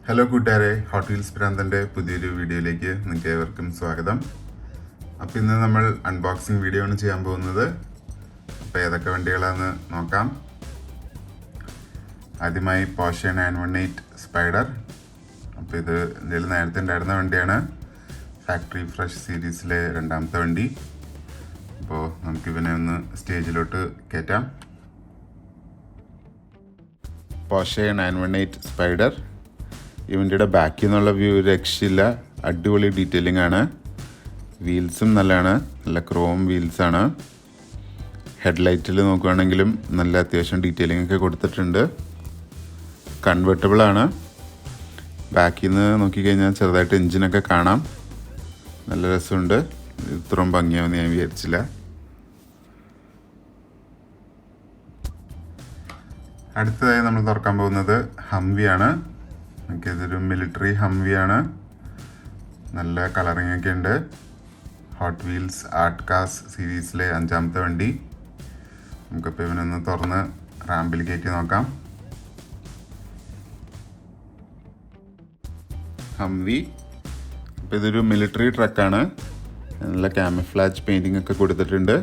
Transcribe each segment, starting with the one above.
Hello കൂട്ടുകാരെ, ഹോട്ട്വീൽസ് പ്രാന്തൻ്റെ പുതിയൊരു വീഡിയോയിലേക്ക് നിങ്ങൾക്ക് ഏവർക്കും സ്വാഗതം. അപ്പോൾ ഇന്ന് നമ്മൾ അൺബോക്സിങ് വീഡിയോ ആണ് ചെയ്യാൻ പോകുന്നത്. അപ്പോൾ ഏതൊക്കെ വണ്ടികളാണെന്ന് നോക്കാം. ആദ്യമായി Porsche 918 സ്പൈഡർ. അപ്പോൾ ഇത് ഇതിൽ നേരത്തെ ഉണ്ടായിരുന്ന വണ്ടിയാണ്, ഫാക്ടറി ഫ്രഷ് സീരീസിലെ രണ്ടാമത്തെ വണ്ടി. അപ്പോൾ നമുക്കിവനെ ഒന്ന് സ്റ്റേജിലോട്ട് കയറ്റാം. Porsche 918 spider. ഈ വണ്ടിയുടെ ബാക്കിൽ നിന്നുള്ള വ്യൂ രക്ഷയില്ല, അടിപൊളി ഡീറ്റെയിലിംഗ് ആണ്. വീൽസും നല്ലതാണ്, നല്ല ക്രോം വീൽസാണ്. ഹെഡ്ലൈറ്റിൽ നോക്കുകയാണെങ്കിലും നല്ല അത്യാവശ്യം ഡീറ്റെയിലിംഗ് ഒക്കെ കൊടുത്തിട്ടുണ്ട്. കൺവെർട്ടബിൾ ആണ്. ബാക്കിൽ നിന്ന് നോക്കിക്കഴിഞ്ഞാൽ ചെറുതായിട്ട് എൻജിനൊക്കെ കാണാം. നല്ല രസമുണ്ട്. ഇത്രയും ഭംഗിയാവുമെന്ന് ഞാൻ വിചാരിച്ചില്ല. അടുത്തതായി നമ്മൾ തുറക്കാൻ പോകുന്നത് ഹംവി ആണ്. ഇതൊരു മിലിറ്ററി ഹംവി ആണ്. നല്ല കളറിംഗ് ഒക്കെ ഉണ്ട്. ഹോട്ട് വീൽസ് ആർട്ട് കാസ് സീരീസിലെ 5ാമത്തെ വണ്ടി. നമുക്കിപ്പോൾ ഇവനൊന്ന് തുറന്ന് റാമ്പിൽ കയറ്റി നോക്കാം. ഹംവി. അപ്പോൾ ഇതൊരു മിലിറ്ററി ട്രക്കാണ്. നല്ല ക്യാമഫ്ലാജ് പെയിൻറ്റിംഗ് ഒക്കെ കൊടുത്തിട്ടുണ്ട്.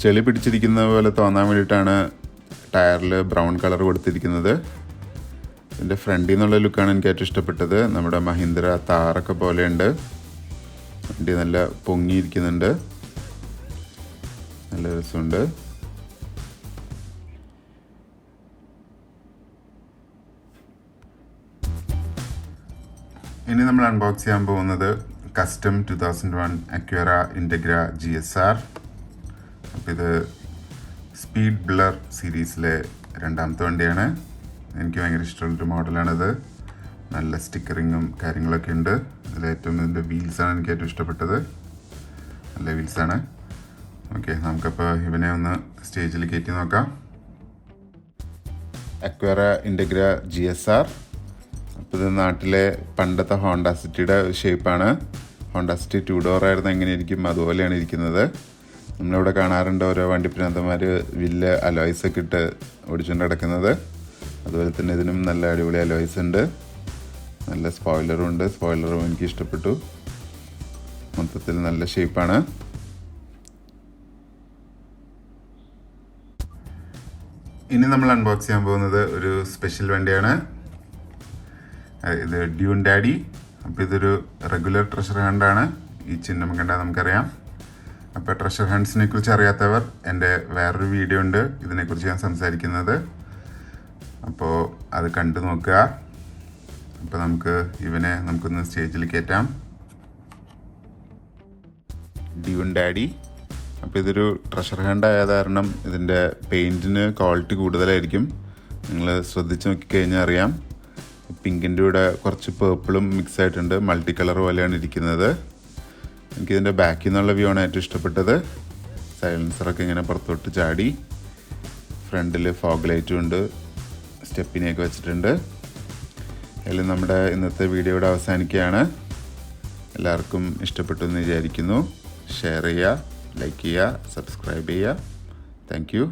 ചെളി പിടിച്ചിരിക്കുന്ന പോലെ തോന്നാൻ വേണ്ടിയിട്ടാണ് ടയറിൽ ബ്രൗൺ കളർ കൊടുത്തിരിക്കുന്നത്. ഇതിൻ്റെ ഫ്രണ്ടിൽ നിന്നുള്ള ലുക്കാണ് എനിക്ക് ഏറ്റവും ഇഷ്ടപ്പെട്ടത്. നമ്മുടെ മഹീന്ദ്ര താറൊക്കെ പോലെയുണ്ട്. വണ്ടി നല്ല പൊങ്ങിയിരിക്കുന്നുണ്ട്, നല്ല രസമുണ്ട്. ഇനി നമ്മൾ അൺബോക്സ് ചെയ്യാൻ പോകുന്നത് കസ്റ്റം 2001 Acura Integra GSR. അപ്പോൾ ഇത് സ്പീഡ് ബ്ലർ സീരീസിലെ 2ാമത്തെ വണ്ടിയാണ്. എനിക്ക് ഭയങ്കര ഇഷ്ടമുള്ളൊരു മോഡലാണിത്. നല്ല സ്റ്റിക്കറിങ്ങും കാര്യങ്ങളൊക്കെ ഉണ്ട്. ഇതിലേറ്റവും ഇതിൻ്റെ വീൽസാണ് എനിക്ക് ഏറ്റവും ഇഷ്ടപ്പെട്ടത്. നല്ല വീൽസാണ്. ഓക്കെ, നമുക്കപ്പോൾ ഇവനെ ഒന്ന് സ്റ്റേജിൽ കയറ്റി നോക്കാം. Acura Integra GSR. അപ്പോൾ ഇത് നാട്ടിലെ പണ്ടത്തെ ഹോണ്ട സിറ്റിയുടെ ഷേപ്പാണ്. ഹോണ്ട സിറ്റി 2 ഡോർ ആയിരുന്നു, എങ്ങനെയായിരിക്കും അതുപോലെയാണ് ഇരിക്കുന്നത്. നമ്മളിവിടെ കാണാറുണ്ട് ഓരോ വണ്ടിപ്പിനാന്തന്മാർ വില്ല് അലോയ്സൊക്കെ ഇട്ട് ഓടിച്ചുകൊണ്ട് കിടക്കുന്നത്. അതുപോലെ തന്നെ ഇതിനും നല്ല അടിപൊളി അലോയ്സ് ഉണ്ട്. നല്ല സ്പോയിലറും ഉണ്ട്. സ്പോയിലറും എനിക്ക് ഇഷ്ടപ്പെട്ടു. മൊത്തത്തിൽ നല്ല ഷേപ്പാണ്. ഇനി നമ്മൾ അൺബോക്സ് ചെയ്യാൻ പോകുന്നത് ഒരു സ്പെഷ്യൽ വണ്ടിയാണ്. ഇത് ഡ്യൂൺ ഡാഡി. അപ്പോൾ ഇതൊരു റെഗുലർ ട്രഷർ ഹണ്ടാണ്. ഈ ചിഹ്നം കണ്ടാൽ നമുക്കറിയാം. അപ്പോൾ ട്രഷർ ഹണ്ട്സിനെ കുറിച്ച് അറിയാത്തവർ എൻ്റെ വേറൊരു വീഡിയോ ഉണ്ട് ഇതിനെക്കുറിച്ച് ഞാൻ സംസാരിക്കുന്നത്. അപ്പോൾ അത് കണ്ടു നോക്കുക. അപ്പോൾ നമുക്കൊന്ന് സ്റ്റേജിൽ കയറ്റാം. Dune daddy. അപ്പോൾ ഇതൊരു ട്രഷർ ഹണ്ട് ആയ കാരണം ഇതിൻ്റെ പെയിൻറ്റിന് ക്വാളിറ്റി കൂടുതലായിരിക്കും. നിങ്ങൾ ശ്രദ്ധിച്ച് നോക്കിക്കഴിഞ്ഞാൽ അറിയാം. പിങ്കിൻ്റെ കൂടെ കുറച്ച് പേർപ്പിളും മിക്സ് ആയിട്ടുണ്ട്. മൾട്ടി കളർ പോലെയാണ് ഇരിക്കുന്നത്. എനിക്കിതിൻ്റെ ബാക്കിൽ നിന്നുള്ള വ്യൂ ആണ് ഏറ്റവും ഇഷ്ടപ്പെട്ടത്. സൈലൻസറൊക്കെ ഇങ്ങനെ പുറത്തോട്ട് ചാടി. ഫ്രണ്ടിൽ ഫോഗ് ലൈറ്റും ഉണ്ട്. സ്റ്റെപ്പിനെയൊക്കെ വെച്ചിട്ടുണ്ട്. അതിൽ നമ്മുടെ ഇന്നത്തെ വീഡിയോ ഇവിടെ അവസാനിക്കുകയാണ്. എല്ലാവർക്കും ഇഷ്ടപ്പെട്ടു എന്ന് വിചാരിക്കുന്നു. ഷെയർ ചെയ്യുക, ലൈക്ക് ചെയ്യുക, സബ്സ്ക്രൈബ് ചെയ്യുക. Thank you.